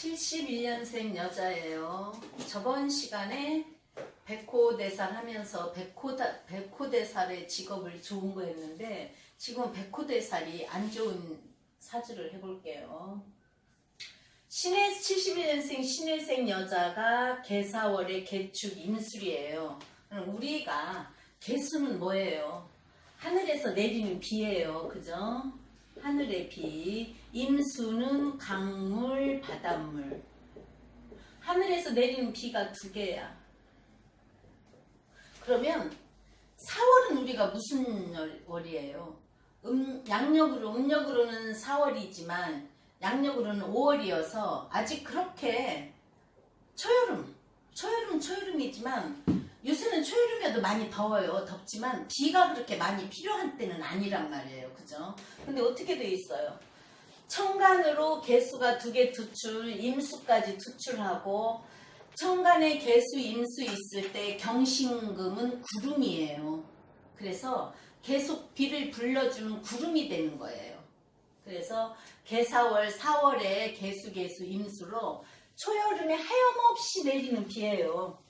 71년생 여자예요. 저번 시간에 백호대살 하면서 백호대살의 직업을 좋은 거 했는데 지금 백호대살이 안 좋은 사주를 해볼게요. 71년생 신해생 여자가 개사월의 개축 임술이에요. 우리가 개수는 뭐예요? 하늘에서 내리는 비예요. 그죠? 하늘의 비. 임수는 강물, 바닷물. 하늘에서 내리는 비가 두 개야. 그러면 4월은 우리가 무슨 월이에요? 음력으로는 4월이지만 양력으로는 5월이어서 아직 그렇게 초여름이지만 요새는 초여름에도 많이 더워요. 덥지만 비가 그렇게 많이 필요한 때는 아니란 말이에요. 그죠? 근데 어떻게 돼 있어요? 천간으로 개수가 두 개 투출, 임수까지 투출하고 천간에 개수, 임수 있을 때 경신금은 구름이에요. 그래서 계속 비를 불러주는 구름이 되는 거예요. 그래서 개사월, 4월에 개수, 임수로 초여름에 하염없이 내리는 비예요.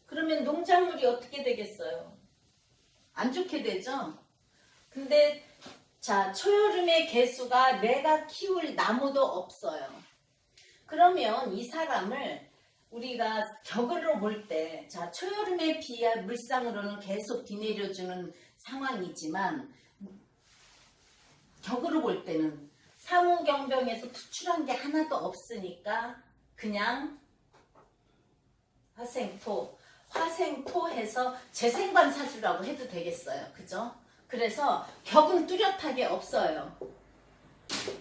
그러면 농작물이 어떻게 되겠어요? 안 좋게 되죠? 근데 자, 초여름의 개수가 내가 키울 나무도 없어요. 그러면 이 사람을 우리가 격으로 볼 때, 자, 초여름의 비야 물상으로는 계속 비 내려주는 상황이지만 격으로 볼 때는 사무경병에서 투출한 게 하나도 없으니까 그냥 화생토해서 재생관 사주라고 해도 되겠어요. 그죠? 그래서 격은 뚜렷하게 없어요.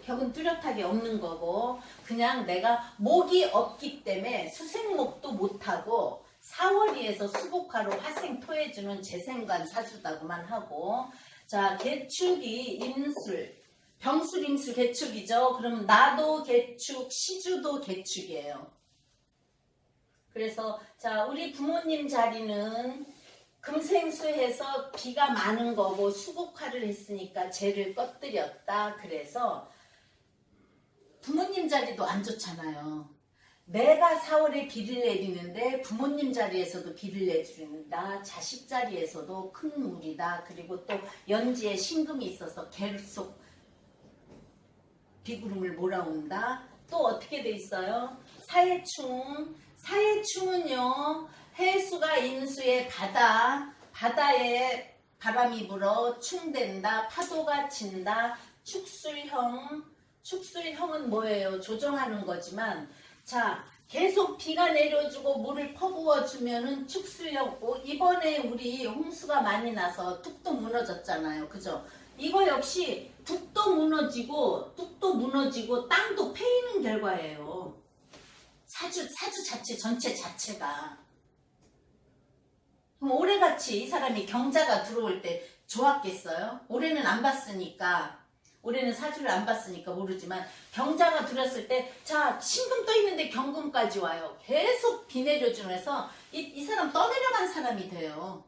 격은 뚜렷하게 없는 거고 그냥 내가 목이 없기 때문에 수생목도 못하고 4월이에서 수복화로 화생토해주는 재생관 사주다고만 하고 자 개축이 임술 병술 임술 개축이죠. 그럼 나도 개축 시주도 개축이에요. 그래서 자 우리 부모님 자리는 금생수해서 비가 많은 거고 수국화를 했으니까 재를 꺼뜨렸다. 그래서 부모님 자리도 안 좋잖아요. 내가 4월에 비를 내리는데 부모님 자리에서도 비를 내준다. 자식 자리에서도 큰 물이다. 그리고 또 연지에 신금이 있어서 계속 비구름을 몰아온다. 또 어떻게 돼 있어요? 사해충은요. 해수가 인수의 바다에 바람이 불어 충된다. 파도가 친다. 축술형은 뭐예요? 조정하는 거지만 자 계속 비가 내려주고 물을 퍼부어 주면은 축술형. 이번에 우리 홍수가 많이 나서 뚝뚝 무너졌잖아요. 그죠? 이거 역시 뚝도 무너지고 땅도 패이는 결과예요. 사주 전체 자체가. 그럼 올해같이 이 사람이 경자가 들어올 때 좋았겠어요? 올해는 안 봤으니까, 올해는 사주를 안 봤으니까 모르지만 경자가 들었을 때 자 신금 떠 있는데 경금까지 와요. 계속 비 내려주는 해서 이 사람 떠내려간 사람이 돼요.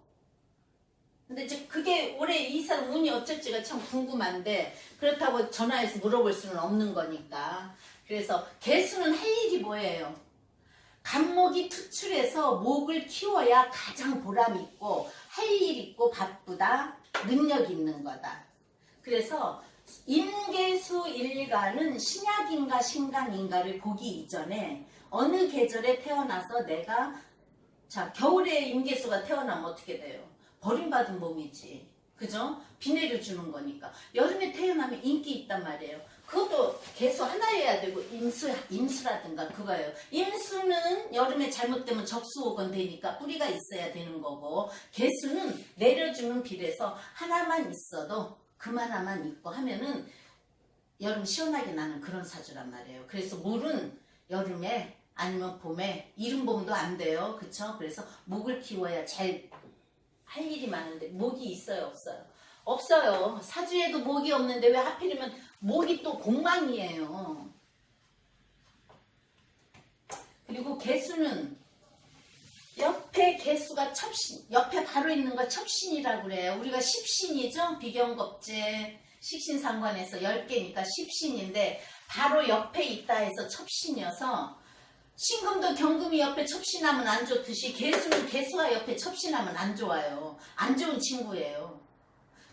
근데 이제 그게 올해 이 사람 운이 어쩔지가 참 궁금한데 그렇다고 전화해서 물어볼 수는 없는 거니까. 그래서 개수는 할 일이 뭐예요? 간목이 투출해서 목을 키워야 가장 보람 있고 할 일 있고 바쁘다, 능력 있는 거다. 그래서 임계수 일간은 신약인가 신강인가를 보기 이전에 어느 계절에 태어나서 내가 자 겨울에 임계수가 태어나면 어떻게 돼요? 버림받은 몸이지. 그죠? 비 내려주는 거니까. 여름에 태어나면 인기 있단 말이에요. 그것도 개수 하나여야 되고 임수라든가 그거예요. 임수는 여름에 잘못되면 적수호건 되니까 뿌리가 있어야 되는 거고 개수는 내려주는 비례서 하나만 있어도 그만하만 있고 하면은 여름 시원하게 나는 그런 사주란 말이에요. 그래서 물은 여름에 아니면 봄에 이른봄도 안 돼요. 그쵸? 그래서 목을 키워야 잘 할 일이 많은데 목이 있어요? 없어요? 없어요. 사주에도 목이 없는데 왜 하필이면 목이 또 공망이에요. 그리고 개수는 옆에 개수가 첩신, 옆에 바로 있는 거 첩신이라고 그래요. 우리가 십신이죠? 비경겁제, 식신상관에서 10개니까 10신인데 바로 옆에 있다 해서 첩신이어서 신금도 경금이 옆에 첩신하면 안 좋듯이 개수는 개수가 옆에 첩신하면 안 좋아요. 안 좋은 친구예요.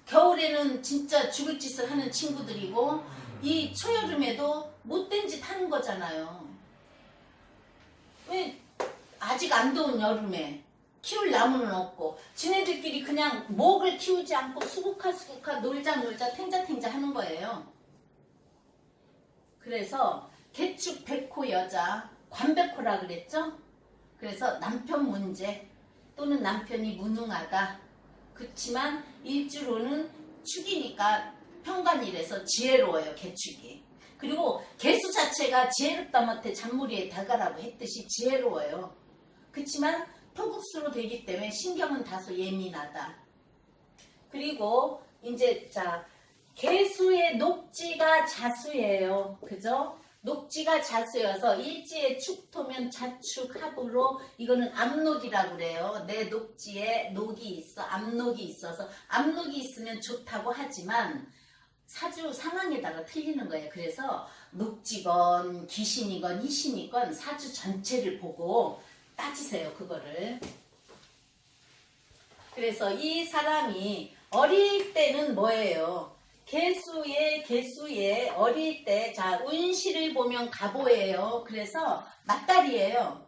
겨울에는 진짜 죽을 짓을 하는 친구들이고 이 초여름에도 못된 짓 하는 거잖아요. 왜 아직 안 더운 여름에 키울 나무는 없고 지네들끼리 그냥 목을 키우지 않고 수국하 놀자 탱자탱자 하는 거예요. 그래서 개축 백호 여자 관백호라 그랬죠? 그래서 남편 문제 또는 남편이 무능하다. 그렇지만 일주로는 축이니까 편관이라서 지혜로워요. 개축이. 그리고 개수 자체가 지혜롭다 못해 잔무리에 달가라고 했듯이 지혜로워요. 그렇지만 토국수로 되기 때문에 신경은 다소 예민하다. 그리고 이제 자 개수의 녹지가 자수예요. 그죠? 녹지가 자수여서 일지의 축토면 자축합으로 이거는 압록이라고 그래요. 내 녹지에 녹이 있어. 압록이 있어서 압록이 있으면 좋다고 하지만 사주 상황에 따라 틀리는 거예요. 그래서 녹지건 기신이건 희신이건 사주 전체를 보고 따지세요. 그거를. 그래서 이 사람이 어릴 때는 뭐예요? 개수에 어릴 때 자 운시를 보면 갑오예요. 그래서 맞달이에요.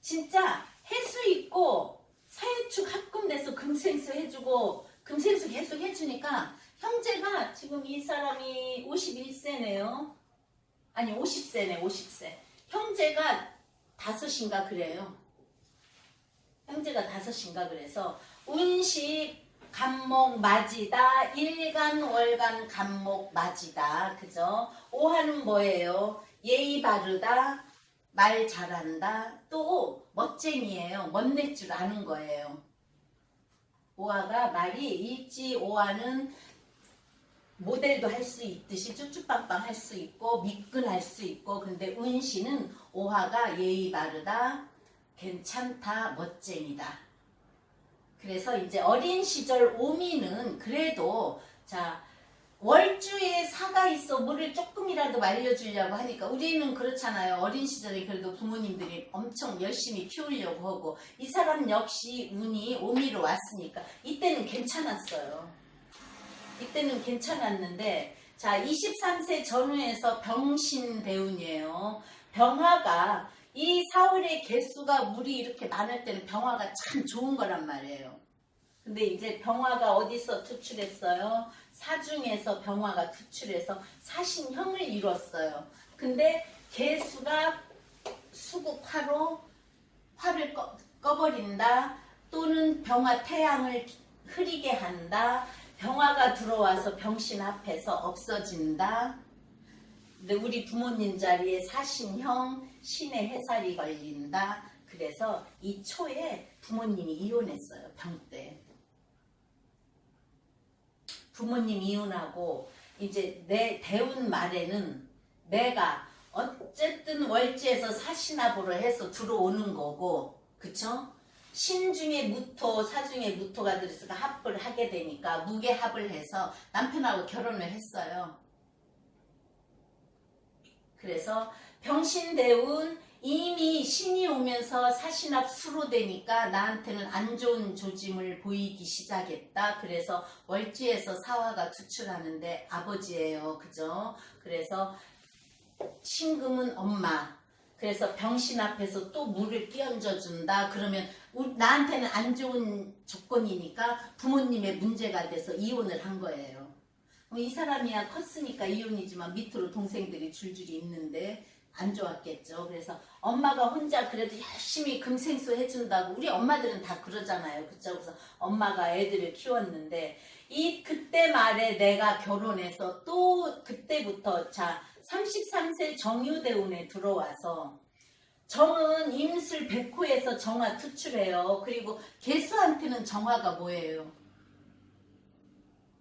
진짜 해수 있고 사유축 합금돼서 금생수 해주고 금생수 계속 해주니까 형제가 지금 이 사람이 51세네요. 아니 50세네 50세. 형제가 5인가 그래요. 형제가 5인가 그래서 운시 간목 맞이다. 일간 월간 간목 맞이다. 그죠? 오화는 뭐예요? 예의 바르다. 말 잘한다. 또 멋쟁이에요. 멋낼 줄 아는 거예요. 오화가 말이 일지 오화는 모델도 할 수 있듯이 쭈쭈빵빵 할 수 있고 미끈할 수 있고 근데 운시는 오화가 예의 바르다. 괜찮다. 멋쟁이다. 그래서 이제 어린 시절 오미는 그래도 자 월주에 사가 있어 물을 조금이라도 말려주려고 하니까 우리는 그렇잖아요. 어린 시절에 그래도 부모님들이 엄청 열심히 키우려고 하고 이 사람 역시 운이 오미로 왔으니까 이때는 괜찮았어요. 이때는 괜찮았는데 자 23세 전후에서 병신대운이에요. 병화가 이 4월의 개수가 물이 이렇게 많을 때는 병화가 참 좋은 거란 말이에요. 근데 이제 병화가 어디서 투출했어요? 사중에서 병화가 투출해서 사신형을 이뤘어요. 근데 개수가 수국화로 화를 꺼버린다. 또는 병화 태양을 흐리게 한다. 병화가 들어와서 병신 앞에서 없어진다. 근데 우리 부모님 자리에 사신형 신의 해살이 걸린다. 그래서 이 초에 부모님이 이혼했어요. 병 때. 부모님 이혼하고 이제 내 대운 말에는 내가 어쨌든 월지에서 사신합으로 해서 들어오는 거고 그쵸? 신중에 무토 사중에 무토가 들어서 합을 하게 되니까 무게합을 해서 남편하고 결혼을 했어요. 그래서 병신대운 이미 신이 오면서 사신합 수로 되니까 나한테는 안 좋은 조짐을 보이기 시작했다. 그래서 월지에서 사화가 투출하는데 아버지예요. 그죠? 그래서 신금은 엄마. 그래서 병신 앞에서 또 물을 끼얹어 준다. 그러면 나한테는 안 좋은 조건이니까 부모님의 문제가 돼서 이혼을 한 거예요. 이 사람이야 컸으니까 이혼이지만 밑으로 동생들이 줄줄이 있는데 안 좋았겠죠. 그래서 엄마가 혼자 그래도 열심히 금생수 해준다고 우리 엄마들은 다 그러잖아요. 그쵸? 그래서 엄마가 애들을 키웠는데 그때 말에 내가 결혼해서 또 그때부터 자 33세 정유대운에 들어와서 정은 임술 백호에서 정화 투출해요. 그리고 개수한테는 정화가 뭐예요?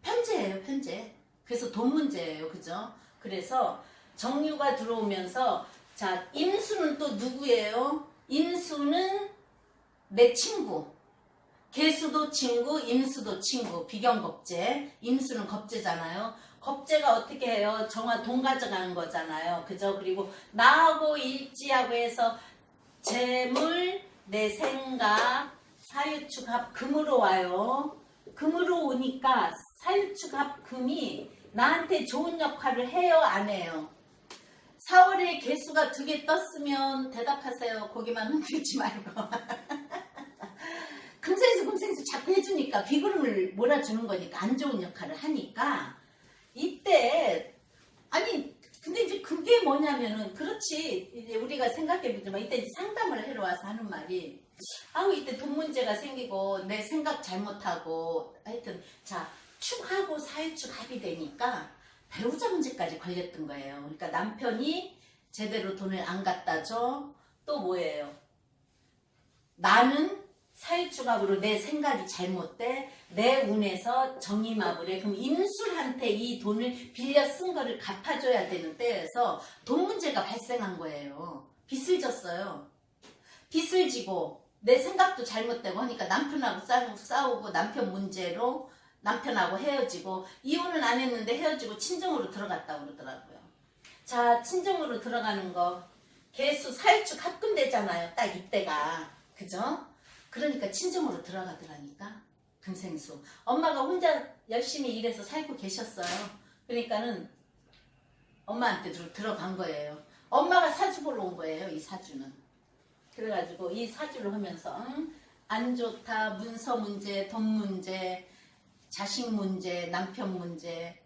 편재예요. 편재. 그래서 돈 문제예요. 그죠? 그래서 정유가 들어오면서 자 임수는 또 누구예요? 임수는 내 친구. 개수도 친구, 임수도 친구, 비경겁재. 임수는 겁재잖아요. 겁재가 어떻게 해요? 정화 돈 가져가는 거잖아요. 그죠? 그리고 나하고 일지하고 해서 재물, 내 생각, 사유축합 금으로 와요. 금으로 오니까 사유축합 금이 나한테 좋은 역할을 해요, 안 해요? 4월에 개수가 2개 떴으면 대답하세요. 고기만 흔들지 말고. 금생수 자꾸 해주니까 비구름을 몰아주는 거니까 안 좋은 역할을 하니까 이때 아니 근데 이제 그게 뭐냐면은 그렇지 이제 우리가 생각해보지만 이때 이제 상담을 하러 와서 하는 말이 아우 이때 돈 문제가 생기고 내 생각 잘못하고 하여튼 자 축하고 사유축 합이 되니까 배우자 문제까지 걸렸던 거예요. 그러니까 남편이 제대로 돈을 안 갖다 줘. 또 뭐예요? 나는 사유축합으로 내 생각이 잘못돼. 내 운에서 정이마블에 그럼 임술한테 이 돈을 빌려 쓴 거를 갚아줘야 되는 때에서 돈 문제가 발생한 거예요. 빚을 졌어요. 빚을 지고 내 생각도 잘못되고 하니까 남편하고 싸우고 남편 문제로 남편하고 헤어지고 이혼은 안 했는데 헤어지고 친정으로 들어갔다고 그러더라고요. 자, 친정으로 들어가는 거 개수 사유축 합금되잖아요. 딱 이때가. 그죠? 그러니까 친정으로 들어가더라니까. 금생수. 엄마가 혼자 열심히 일해서 살고 계셨어요. 그러니까는 엄마한테 들어간 거예요. 엄마가 사주 보러 온 거예요. 이 사주는. 그래가지고 이 사주를 하면서 안 좋다. 문서 문제, 돈 문제, 자식 문제, 남편 문제.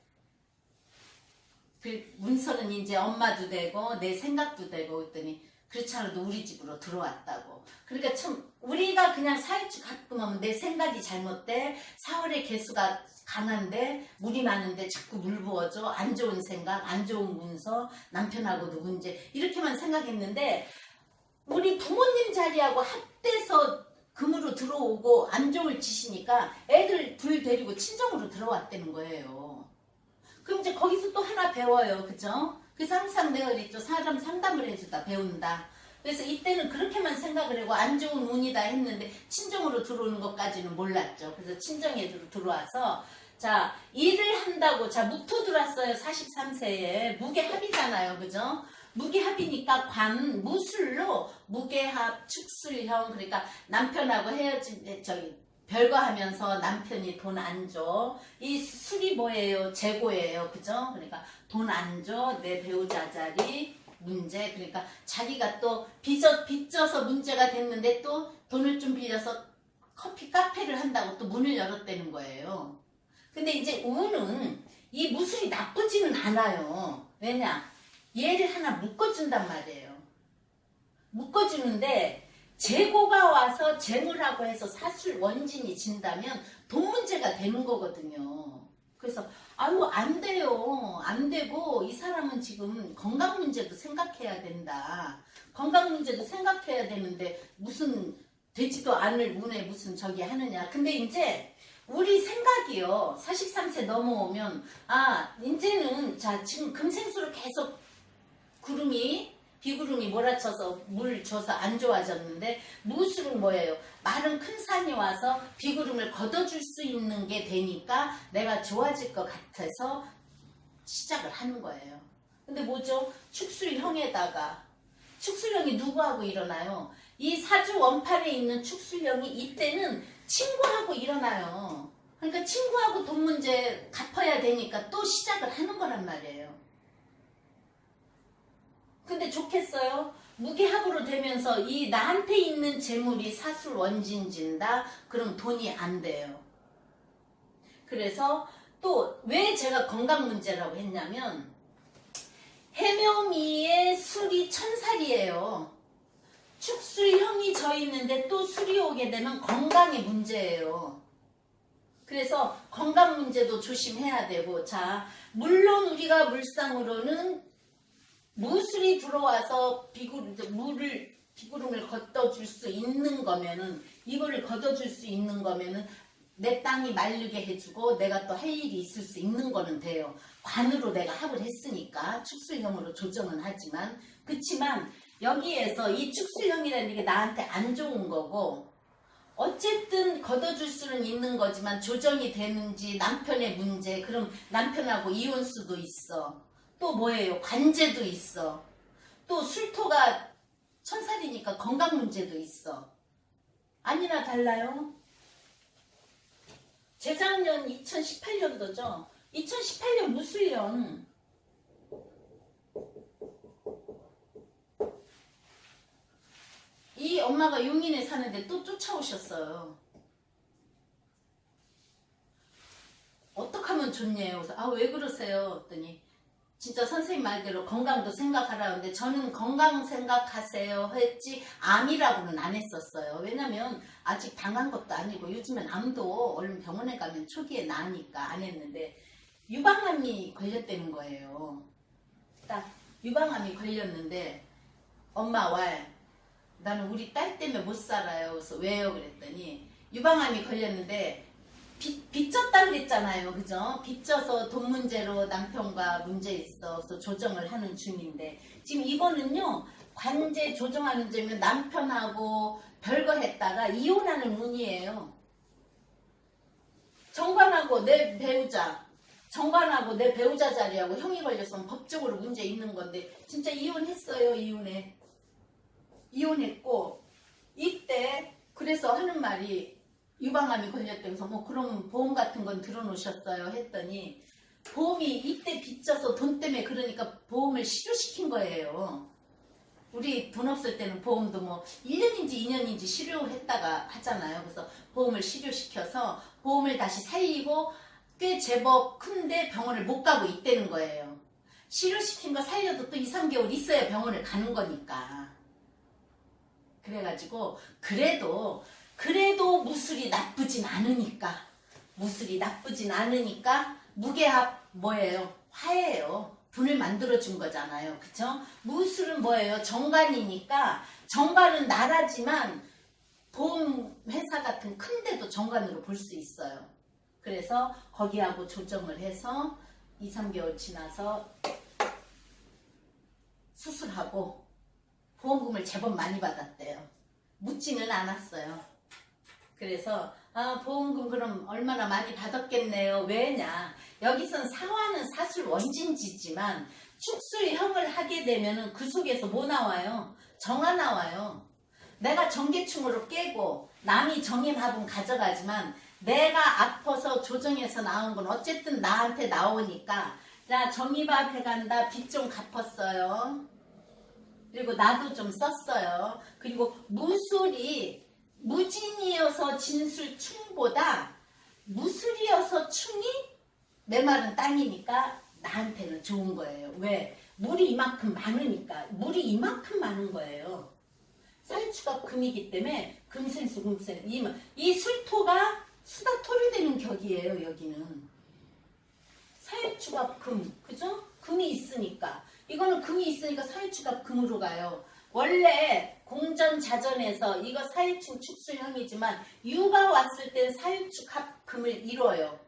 그 문서는 이제 엄마도 되고 내 생각도 되고 했더니 그렇지 않아도 우리 집으로 들어왔다고. 그러니까 참 우리가 그냥 사유축 가끔 하면 내 생각이 잘못돼. 4월에 개수가 강한데 물이 많은데 자꾸 물 부어줘. 안 좋은 생각, 안 좋은 문서, 남편하고도 문제 이렇게만 생각했는데 우리 부모님 자리하고 합돼서 금으로 들어오고 안 좋을 짓이니까 애들 둘 데리고 친정으로 들어왔다는 거예요. 그럼 이제 거기서 또 하나 배워요. 그죠? 그래서 항상 내가 그랬죠. 사람 상담을 해주다 배운다. 그래서 이때는 그렇게만 생각을 하고 안 좋은 운이다 했는데 친정으로 들어오는 것까지는 몰랐죠. 그래서 친정에 들어와서 자 일을 한다고 자 무토 들어왔어요. 43세에 무게합이잖아요. 그죠? 무게합이니까 관 무술로 무게합 축술형 그러니까 남편하고 헤어진 별거 하면서 남편이 돈 안 줘. 이 술이 뭐예요? 재고예요. 그죠? 그러니까 돈 안 줘. 내 배우자 자리 문제. 그러니까 자기가 또 빚져서 문제가 됐는데 또 돈을 좀 빌려서 커피 카페를 한다고 또 문을 열었다는 거예요. 근데 이제 운은 이 무술이 나쁘지는 않아요. 왜냐? 얘를 하나 묶어준단 말이에요. 묶어주는데 재고가 와서 재물하고 해서 사술 원진이 진다면 돈 문제가 되는 거거든요. 그래서 아유 안 돼요. 안 되고 이 사람은 지금 건강 문제도 생각해야 된다. 건강 문제도 생각해야 되는데 무슨 되지도 않을 운에 무슨 저기 하느냐. 근데 이제 우리 생각이요. 43세 넘어오면 아 이제는 자 지금 금생수로 계속 비구름이 몰아쳐서 물 줘서 안 좋아졌는데 무술은 뭐예요? 마른 큰 산이 와서 비구름을 걷어줄 수 있는 게 되니까 내가 좋아질 것 같아서 시작을 하는 거예요. 근데 뭐죠? 축술형에다가 축술형이 누구하고 일어나요? 이 사주 원팔에 있는 축술형이 이때는 친구하고 일어나요. 그러니까 친구하고 돈 문제 갚아야 되니까 또 시작을 하는 거란 말이에요. 근데 좋겠어요? 무게합으로 되면서 이 나한테 있는 재물이 사술 원진진다? 그럼 돈이 안 돼요. 그래서 또 왜 제가 건강 문제라고 했냐면 해묘미의 술이 천살이에요. 축술형이 져 있는데 또 술이 오게 되면 건강이 문제예요. 그래서 건강 문제도 조심해야 되고 자 물론 우리가 물상으로는 무술이 들어와서 비구름을 걷어줄 수 있는 거면은 이거를 걷어줄 수 있는 거면은 내 땅이 마르게 해주고 내가 또 할 일이 있을 수 있는 거는 돼요. 관으로 내가 합을 했으니까 축술형으로 조정은 하지만 그치만 여기에서 이 축술형이라는 게 나한테 안 좋은 거고 어쨌든 걷어줄 수는 있는 거지만 조정이 되는지 남편의 문제, 그럼 남편하고 이혼 수도 있어. 또 뭐예요? 관제도 있어. 또 술토가 천살이니까 건강 문제도 있어. 아니나 달라요? 재작년 2018년도죠. 2018년 무술년. 이 엄마가 용인에 사는데 또 쫓아오셨어요. 어떡하면 좋냐요. 그래서 왜 그러세요? 했더니 진짜 선생님 말대로 건강도 생각하라는데 저는 건강 생각하세요 했지 암이라고는 안 했었어요. 왜냐면 아직 당한 것도 아니고 요즘엔 암도 얼른 병원에 가면 초기에 나으니까 안 했는데 유방암이 걸렸다는 거예요. 딱 유방암이 걸렸는데 엄마 왈 나는 우리 딸 때문에 못 살아요. 그래서 왜요? 그랬더니 유방암이 걸렸는데 빚졌다 그랬잖아요. 그죠? 빚져서 돈 문제로 남편과 문제 있어서 조정을 하는 중인데 지금 이거는요. 관제 조정하는 점이면 남편하고 별거 했다가 이혼하는 운이에요. 정관하고 내 배우자 정관하고 내 배우자 자리하고 형이 걸렸으면 법적으로 문제 있는 건데 진짜 이혼했어요. 이혼했고 이때 그래서 하는 말이 유방암이 걸렸다면서 뭐 그럼 보험 같은 건 들어놓으셨어요 했더니 보험이 이때 빚져서 돈 때문에 그러니까 보험을 실효시킨 거예요. 우리 돈 없을 때는 보험도 뭐 1년인지 2년인지 실효했다가 하잖아요. 그래서 보험을 실효시켜서 보험을 다시 살리고 꽤 제법 큰데 병원을 못 가고 있다는 거예요. 실효시킨 거 살려도 또 2, 3개월 있어야 병원을 가는 거니까. 그래가지고 그래도 무술이 나쁘진 않으니까 무게합 뭐예요? 화예요. 분을 만들어준 거잖아요. 그쵸? 무술은 뭐예요? 정관이니까 정관은 나라지만 보험회사 같은 큰 데도 정관으로 볼 수 있어요. 그래서 거기하고 조정을 해서 2, 3개월 지나서 수술하고 보험금을 제법 많이 받았대요. 묻지는 않았어요. 그래서 보험금 그럼 얼마나 많이 받았겠네요. 왜냐? 여기선 상환은 사실 원진지지만 축술형을 하게 되면 그 속에서 뭐 나와요? 정화 나와요. 내가 정계충으로 깨고 남이 정인합은 가져가지만 내가 아파서 조정해서 나온 건 어쨌든 나한테 나오니까 자 정의밥 해간다. 빚 좀 갚았어요. 그리고 나도 좀 썼어요. 그리고 무술이 무진이어서 진술충보다 무술이어서 충이 내 말은 땅이니까 나한테는 좋은 거예요. 왜? 물이 이만큼 많으니까. 물이 이만큼 많은 거예요. 사유추가 금이기 때문에 금생수 금생 이 술토가 수다 토류되는 격이에요. 여기는 사유추가 금, 그죠? 금이 있으니까 이거는 금이 있으니까 사유추가 금으로 가요. 원래 공전자전에서 이거 사유축 축수형이지만 유가 왔을 때 사유축 합금을 이뤄요.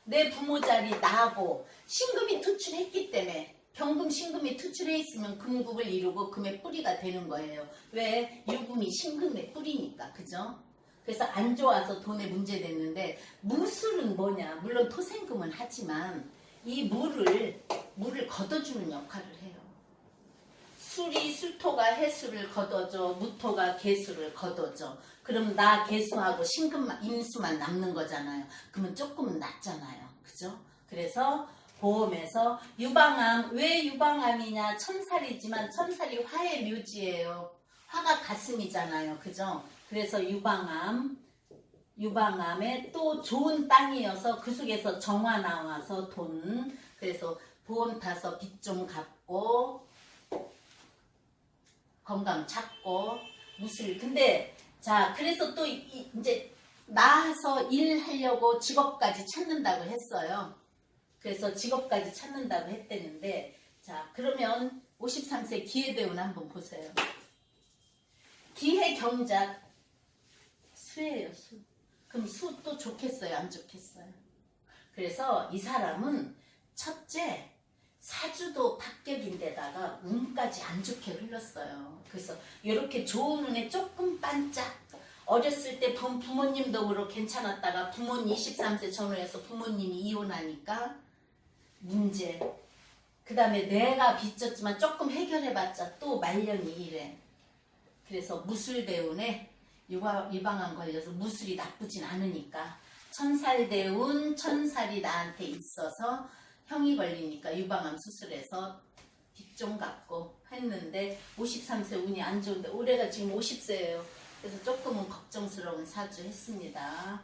내 부모 자리 나하고 신금이 투출했기 때문에 병금 신금이 투출해 있으면 금국을 이루고 금의 뿌리가 되는 거예요. 왜? 유금이 신금의 뿌리니까. 그죠? 그래서 안 좋아서 돈에 문제 됐는데 무술은 뭐냐? 물론 토생금은 하지만 이 물을 걷어주는 역할을 해요. 술이 술토가 해수를 걷어줘, 무토가 개수를 걷어줘. 그럼 나 개수하고 신금만 임수만 남는 거잖아요. 그러면 조금은 낫잖아요. 그죠? 그래서 보험에서 유방암, 왜 유방암이냐? 천살이지만 천살이 화의 묘지예요. 화가 가슴이잖아요. 그죠? 그래서 유방암에 또 좋은 땅이어서 그 속에서 정화 나와서 돈, 그래서 보험 타서 빚 좀 갚고 건강 찾고 무술. 근데 자 그래서 또 이제 나와서 일하려고 직업까지 찾는다고 했어요. 그래서 직업까지 찾는다고 했대는데 자 그러면 53세 기해대운 한번 보세요. 기해경작 수예요. 수. 그럼 수 또 좋겠어요? 안 좋겠어요? 그래서 이 사람은 첫째 사주도 박격인데다가 운까지 안 좋게 흘렀어요. 그래서 이렇게 좋은 운에 조금 반짝 어렸을 때 부모님 덕으로 괜찮았다가 부모님 23세 전후해서 부모님이 이혼하니까 문제. 그 다음에 내가 빚졌지만 조금 해결해봤자 또 말년이 이래. 그래서 무술대운에 유방암 걸려서 무술이 나쁘진 않으니까 천살대운 천살이 나한테 있어서 형이 걸리니까 유방암 수술해서 빚 좀 갚고 했는데 53세 운이 안 좋은데 올해가 지금 50세예요. 그래서 조금은 걱정스러운 사주 했습니다.